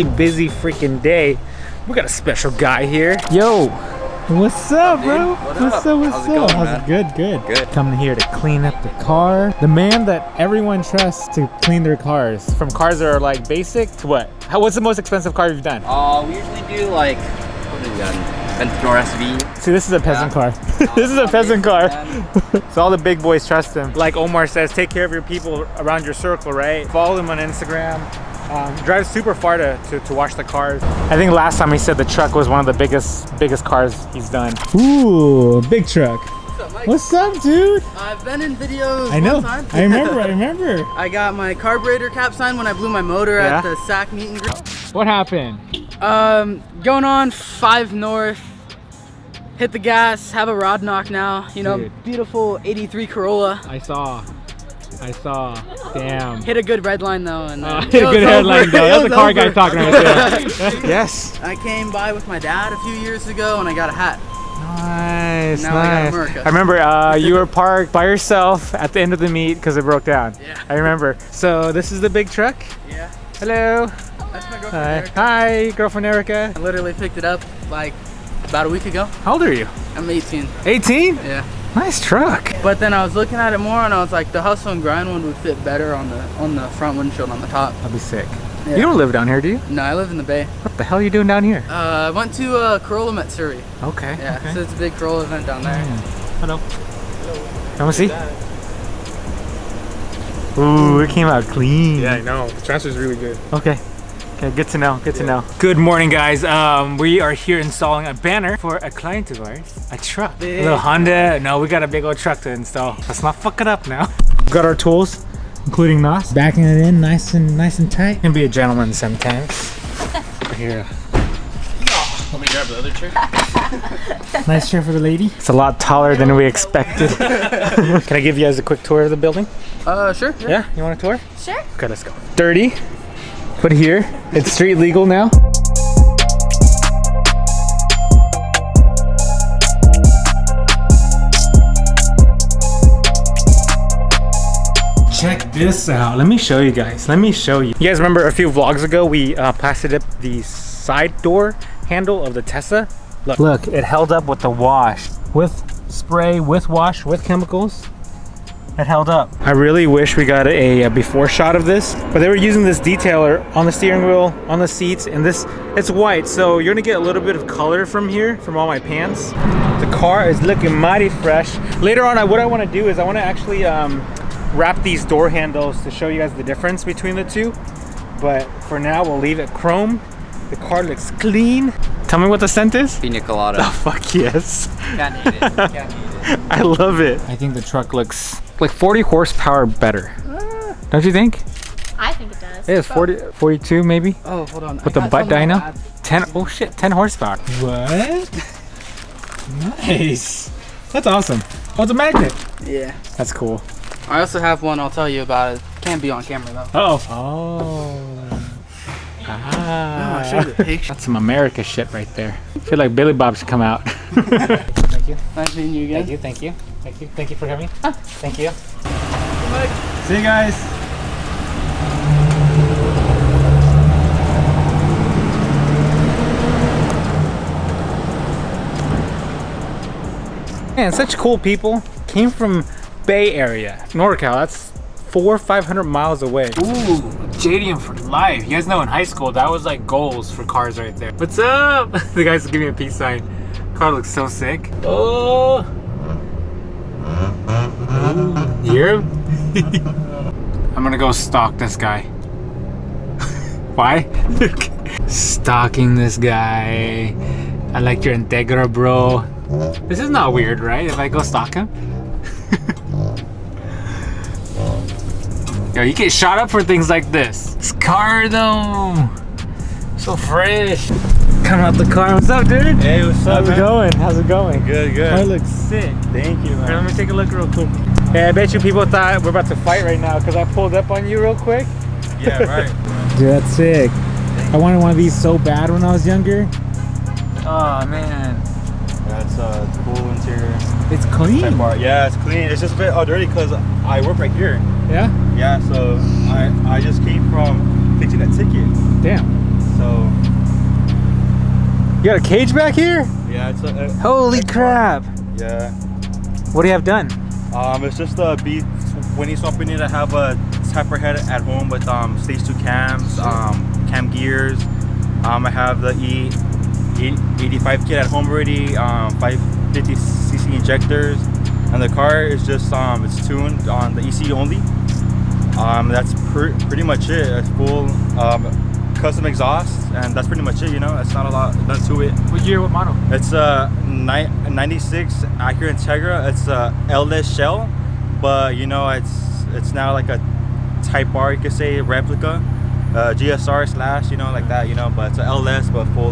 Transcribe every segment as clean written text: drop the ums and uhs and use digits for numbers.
busy freaking day. We got a special guy here. Yo, what's up, bro? What's up? How's it going? Good. Coming here to clean up the car. The man that everyone trusts to clean their cars. From cars that are like basic to what? What's the most expensive car you've done? We usually do like, what have we done? Ventnor SV. See, this is a peasant car. This is a peasant car. So all the big boys trust him. Like Omar says, take care of your people around your circle, right? Follow him on Instagram. Drives super far to wash the cars. I think last time he said the truck was one of the biggest cars he's done. Ooh, big truck. What's up, Mike? What's up, dude? I've been in videos. I know. One time. I remember. I got my carburetor cap signed when I blew my motor at the SAC meet and greet. What happened? Going on 5 north. Hit the gas. Have a rod knock now. You know, dude. Beautiful '83 Corolla. I saw. Damn. Hit a good red line though, and hit a good headline though. That's the car guy talking right there. Yes. I came by with my dad a few years ago, and I got a hat. Nice. Now I got America. I remember you were parked by yourself at the end of the meet because it broke down. Yeah. I remember. So this is the big truck. Yeah. Hello. That's my girlfriend Erica. Hi, girlfriend Erica. I literally picked it up like about a week ago. How old are you? I'm 18. 18? Yeah. Nice truck. But then I was looking at it more and I was like, the hustle and grind one would fit better on the front windshield on the top. That'd be sick. Yeah. You don't live down here, do you? No, I live in the Bay. What the hell are you doing down here? I went to Corolla Met Surrey. Okay. Yeah, okay. so it's a big Corolla event down there. Hello. Come and see. Ooh, it came out clean. Yeah, I know. The transfer's really good. Okay. Okay, good to know, good to know. Good morning, guys. We are here installing a banner for a client of ours, a truck. A little Honda. No, we got a big old truck to install. Let's not fuck it up now. Got our tools, including NOS. Backing it in nice and tight. Can be a gentleman sometimes. Here. Let me grab the other chair. Nice chair for the lady. It's a lot taller than we expected. Can I give you guys a quick tour of the building? Sure. Yeah, you want a tour? Sure. Okay, let's go. Dirty, but here, it's street legal now. Check this out. Let me show you guys. You guys remember a few vlogs ago, we plastered up the side door handle of the Tesla? Look, it held up with the wash. With spray, with wash, with chemicals. It held up. I really wish we got a before shot of this, but they were using this detailer on the steering wheel, on the seats, and it's white, so you're gonna get a little bit of color from here, from all my pants. The car is looking mighty fresh. Later on, what I wanna do is I wanna actually wrap these door handles to show you guys the difference between the two. But for now, we'll leave it chrome. The car looks clean. Tell me what the scent is? Pina colada. Oh, fuck yes. Can't eat it. Can't eat it. I love it. I think the truck looks like 40 horsepower better. Don't you think? I think it does. It is 40, 42 maybe? Oh, hold on. With the butt dyno? 10, oh shit, 10 horsepower. What? Nice. That's awesome. Oh, it's a magnet. Yeah. That's cool. I also have one I'll tell you about. It can't be on camera though. Oh. Ah. I'll show you the picture. That's some America shit right there. I feel like Billy Bob should come out. Thank you. Nice meeting you again. Thank you for coming. Thank you. See you guys. Man, such cool people. Came from Bay Area, NorCal. That's 400-500 miles away. Ooh, JDM for life. You guys know in high school that was like goals for cars right there. What's up? The guys give me a peace sign. Car looks so sick. Oh. Ooh, you hear him? I'm gonna go stalk this guy. Why? Stalking this guy. I like your Integra, bro. This is not weird, right? If I go stalk him? Yo, you get shot up for things like this. This car though, so fresh. Coming out the car. What's up, dude? Hey, what's up, man? How's it going? Good. Car looks sick. Thank you, man. Here, let me take a look real quick. Yeah, I bet you people thought we're about to fight right now because I pulled up on you real quick. Yeah, right. Dude, that's sick. I wanted one of these so bad when I was younger. Oh man. That's cool interior. It's clean. Yeah, it's clean. It's just a bit dirty because I work right here. Yeah? Yeah, so I just came from fixing that ticket. Damn. So So You got a cage back here? yeah, it's a Holy crap! yeah. What do you have done? It's just a B20 swap. We need to have a tapper head at home with stage 2 cams, cam gears. I have the E85 kit at home already, 550cc injectors, and the car is just it's tuned on the ECU only. That's pretty much it. It's full custom exhaust, and that's pretty much it. You know, it's not a lot done to it. What year? What model? It's a 96 ACURA Integra. It's a LS shell, but you know it's now like a Type R, you could say, replica, GSR slash, you know, like that, you know. But it's a LS, but full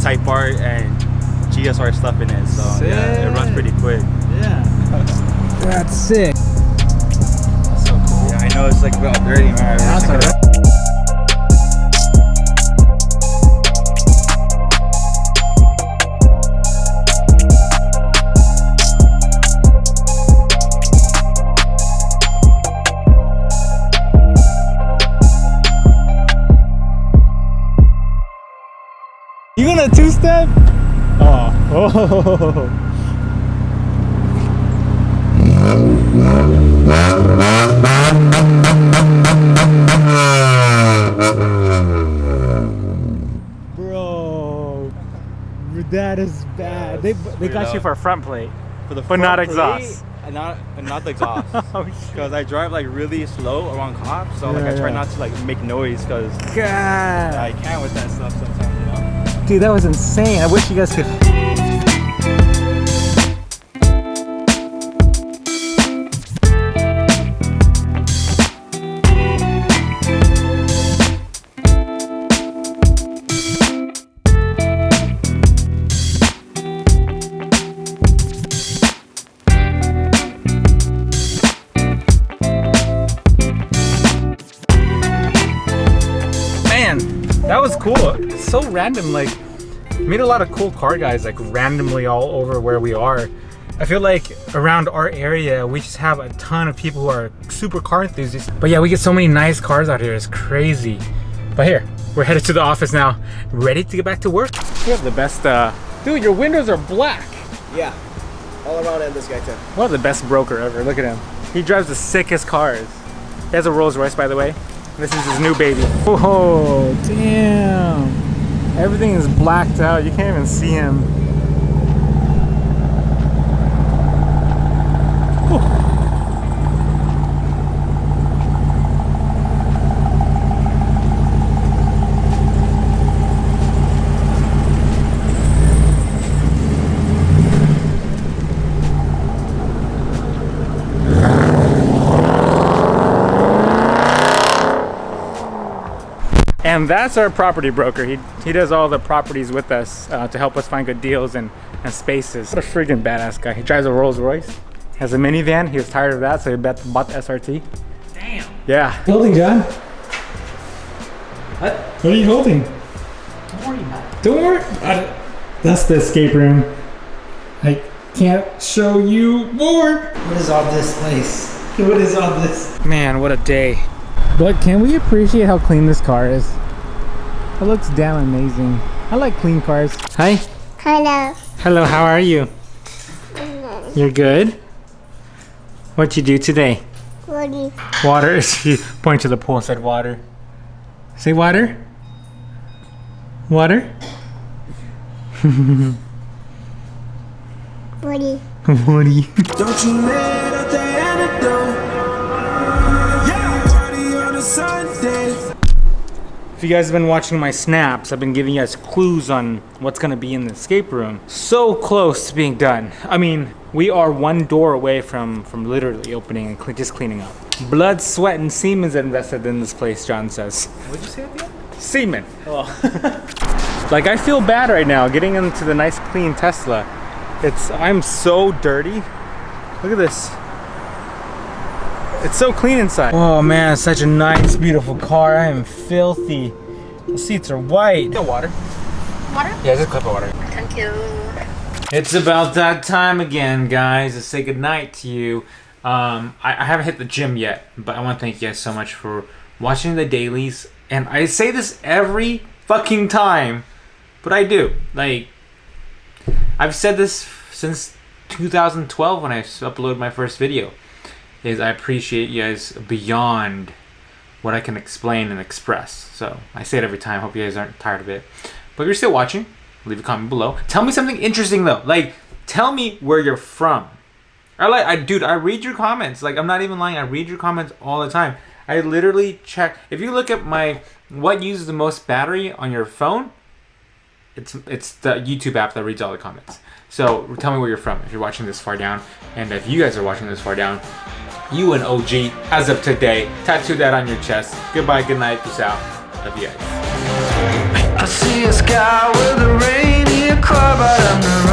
Type R and GSR stuff in it. So sick. yeah, it runs pretty quick. Yeah. That's sick. That's so cool. Yeah, I know it's like real dirty, man. That's all right. You gonna two-step? Oh. Bro, that is bad. They got you for a front plate, but not exhaust. Not the exhaust. Oh shit. Because I drive like really slow around cops, so like I try not to like make noise because God. I can with that stuff sometimes, you know. Dude, that was insane. I wish you guys could. That was cool. It's so random. Like, meet a lot of cool car guys like randomly all over where we are. I feel like around our area we just have a ton of people who are super car enthusiasts. But yeah, we get so many nice cars out here. It's crazy. But here, we're headed to the office now, ready to get back to work. You have the best. Dude, your windows are black. Yeah, all around and this guy too. What the best broker ever. Look at him. He drives the sickest cars. He has a Rolls Royce, by the way. This is his new baby. Whoa, damn. Everything is blacked out. You can't even see him. And that's our property broker. He does all the properties with us to help us find good deals and spaces. What a friggin' badass guy. He drives a Rolls Royce, has a minivan. He was tired of that, so he bought the SRT. Damn. Yeah. Holding, John? What? What are you holding? Don't worry about it. Don't worry. That's the escape room. I can't show you more. What is all this place? What is all this? Man, what a day. But can we appreciate how clean this car is? It looks damn amazing. I like clean cars. Hi. Hello. Hello, how are you? You're good? What'd you do today? Woody. Water. She pointed to the pool and said water. Say water. Water. Woody. Woody. Don't you let up the antidote. Yeah, party on a Sunday. If you guys have been watching my snaps, I've been giving you guys clues on what's gonna be in the escape room. So close to being done. I mean, we are one door away from literally opening and just cleaning up. Blood, sweat, and semen's invested in this place, John says. What'd you say at the end? Semen. Oh. Like, I feel bad right now getting into the nice clean Tesla. I'm so dirty. Look at this. It's so clean inside. Oh man, it's such a nice, beautiful car. I am filthy. The seats are white. No water. Water? Yeah, just a cup of water. Thank you. It's about that time again, guys, to say goodnight to you. I haven't hit the gym yet, but I want to thank you guys so much for watching the dailies. And I say this every fucking time, but I do. Like, I've said this since 2012 when I uploaded my first video. Is I appreciate you guys beyond what I can explain and express. So I say it every time. Hope you guys aren't tired of it. But if you're still watching, leave a comment below. Tell me something interesting though. Like, tell me where you're from. Dude, I read your comments. Like, I'm not even lying. I read your comments all the time. I literally check. If you look at what uses the most battery on your phone, it's the YouTube app that reads all the comments. So tell me where you're from if you're watching this far down. And if you guys are watching this far down, you an OG as of today. Tattoo that on your chest. Goodbye, good night, peace out. Love you guys. I see a sky with a rainy cloud, but I'm the